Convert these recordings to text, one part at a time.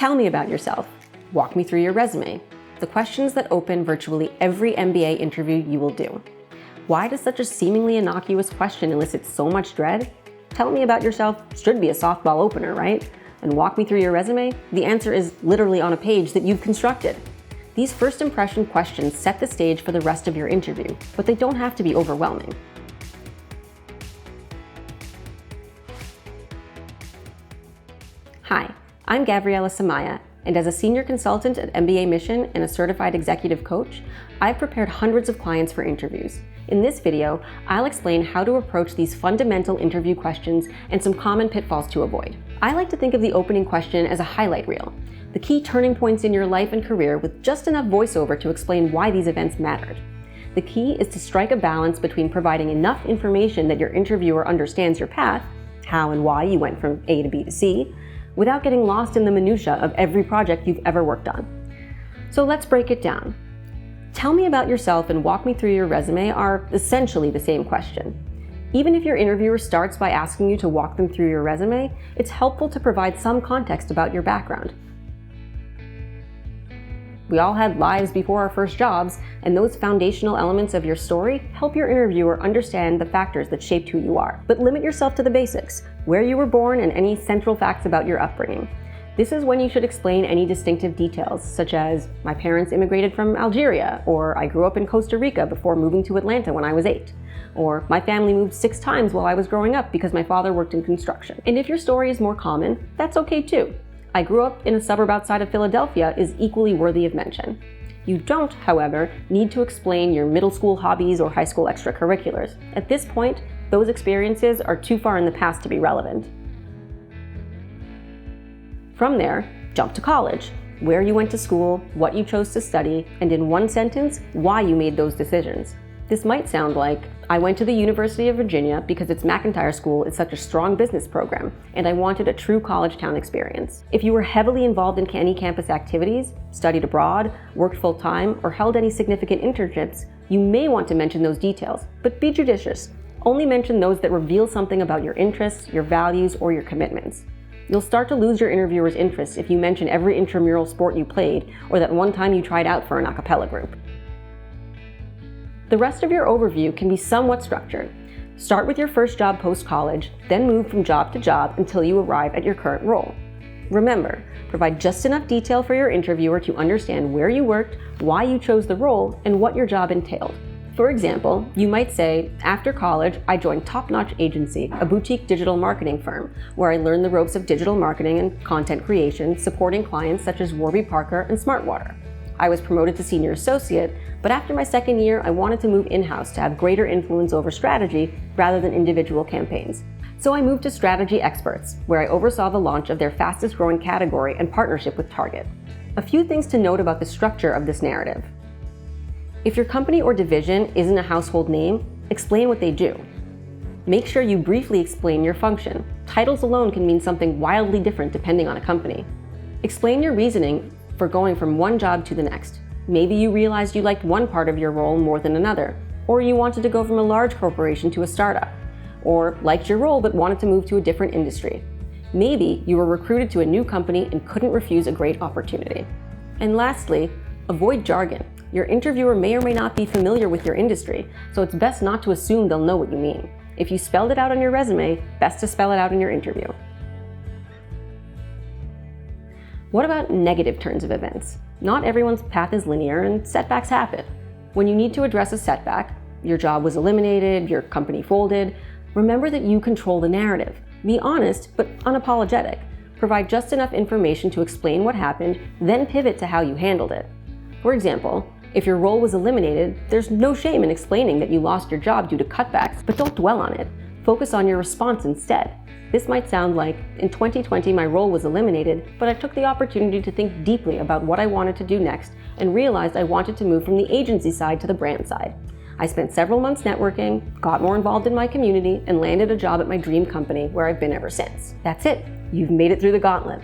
Tell me about yourself. Walk me through your resume. The questions that open virtually every MBA interview you will do. Why does such a seemingly innocuous question elicit so much dread? Tell me about yourself should be a softball opener, right? And walk me through your resume? The answer is literally on a page that you've constructed. These first impression questions set the stage for the rest of your interview, but they don't have to be overwhelming. Hi, I'm Gavriella Semaya, and as a senior consultant at mbaMission and a certified executive coach, I've prepared hundreds of clients for interviews. In this video, I'll explain how to approach these fundamental interview questions and some common pitfalls to avoid. I like to think of the opening question as a highlight reel, the key turning points in your life and career with just enough voiceover to explain why these events mattered. The key is to strike a balance between providing enough information that your interviewer understands your path, how and why you went from A to B to C, without getting lost in the minutia of every project you've ever worked on. So let's break it down. Tell me about yourself and walk me through your resume are essentially the same question. Even if your interviewer starts by asking you to walk them through your resume, it's helpful to provide some context about your background. We all had lives before our first jobs, and those foundational elements of your story help your interviewer understand the factors that shaped who you are. But limit yourself to the basics, where you were born and any central facts about your upbringing. This is when you should explain any distinctive details, such as, my parents immigrated from Algeria, or I grew up in Costa Rica before moving to Atlanta when I was 8. Or my family moved 6 times while I was growing up because my father worked in construction. And if your story is more common, that's okay too. I grew up in a suburb outside of Philadelphia is equally worthy of mention. You don't, however, need to explain your middle school hobbies or high school extracurriculars. At this point, those experiences are too far in the past to be relevant. From there, jump to college, where you went to school, what you chose to study, and in one sentence, why you made those decisions. This might sound like, I went to the University of Virginia because its McIntyre School is such a strong business program, and I wanted a true college town experience. If you were heavily involved in any campus activities, studied abroad, worked full-time, or held any significant internships, you may want to mention those details, but be judicious. Only mention those that reveal something about your interests, your values, or your commitments. You'll start to lose your interviewer's interest if you mention every intramural sport you played, or that one time you tried out for an a cappella group. The rest of your overview can be somewhat structured. Start with your first job post-college, then move from job to job until you arrive at your current role. Remember, provide just enough detail for your interviewer to understand where you worked, why you chose the role, and what your job entailed. For example, you might say, after college, I joined Top Notch Agency, a boutique digital marketing firm, where I learned the ropes of digital marketing and content creation, supporting clients such as Warby Parker and Smartwater. I was promoted to senior associate, but after my second year, I wanted to move in-house to have greater influence over strategy rather than individual campaigns. So I moved to Strategy Experts, where I oversaw the launch of their fastest growing category and partnership with Target. A few things to note about the structure of this narrative. If your company or division isn't a household name, explain what they do. Make sure you briefly explain your function. Titles alone can mean something wildly different depending on a company. Explain your reasoning for going from one job to the next. Maybe you realized you liked one part of your role more than another, or you wanted to go from a large corporation to a startup, or liked your role but wanted to move to a different industry. Maybe you were recruited to a new company and couldn't refuse a great opportunity. And lastly, avoid jargon. Your interviewer may or may not be familiar with your industry, so it's best not to assume they'll know what you mean. If you spelled it out on your resume, best to spell it out in your interview. What about negative turns of events? Not everyone's path is linear and setbacks happen. When you need to address a setback, your job was eliminated, your company folded, remember that you control the narrative. Be honest, but unapologetic. Provide just enough information to explain what happened, then pivot to how you handled it. For example, if your role was eliminated, there's no shame in explaining that you lost your job due to cutbacks, but don't dwell on it. Focus on your response instead. This might sound like, in 2020 my role was eliminated, but I took the opportunity to think deeply about what I wanted to do next and realized I wanted to move from the agency side to the brand side. I spent several months networking, got more involved in my community, and landed a job at my dream company where I've been ever since. That's it. You've made it through the gauntlet.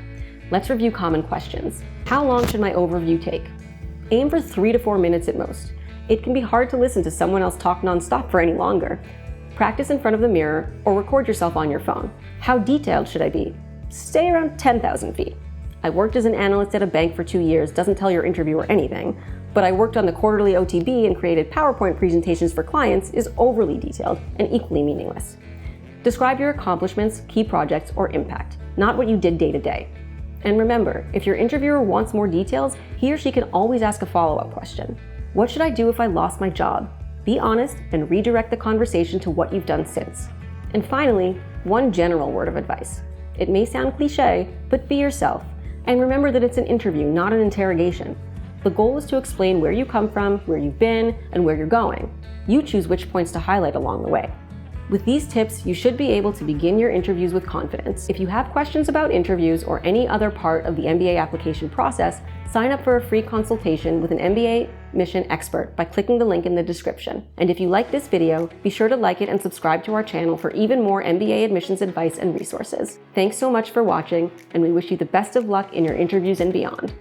Let's review common questions. How long should my overview take? Aim for 3 to 4 minutes at most. It can be hard to listen to someone else talk nonstop for any longer. Practice in front of the mirror or record yourself on your phone. How detailed should I be? Stay around 10,000 feet. I worked as an analyst at a bank for 2 years doesn't tell your interviewer anything, but I worked on the quarterly OTB and created PowerPoint presentations for clients is overly detailed and equally meaningless. Describe your accomplishments, key projects, or impact, not what you did day to day. And remember, if your interviewer wants more details, he or she can always ask a follow-up question. What should I do if I lost my job? Be honest and redirect the conversation to what you've done since. And finally, one general word of advice. It may sound cliche, but be yourself. And remember that it's an interview, not an interrogation. The goal is to explain where you come from, where you've been, and where you're going. You choose which points to highlight along the way. With these tips, you should be able to begin your interviews with confidence. If you have questions about interviews or any other part of the MBA application process, sign up for a free consultation with an MBA Mission expert by clicking the link in the description. And if you like this video, be sure to like it and subscribe to our channel for even more MBA admissions advice and resources. Thanks so much for watching, and we wish you the best of luck in your interviews and beyond.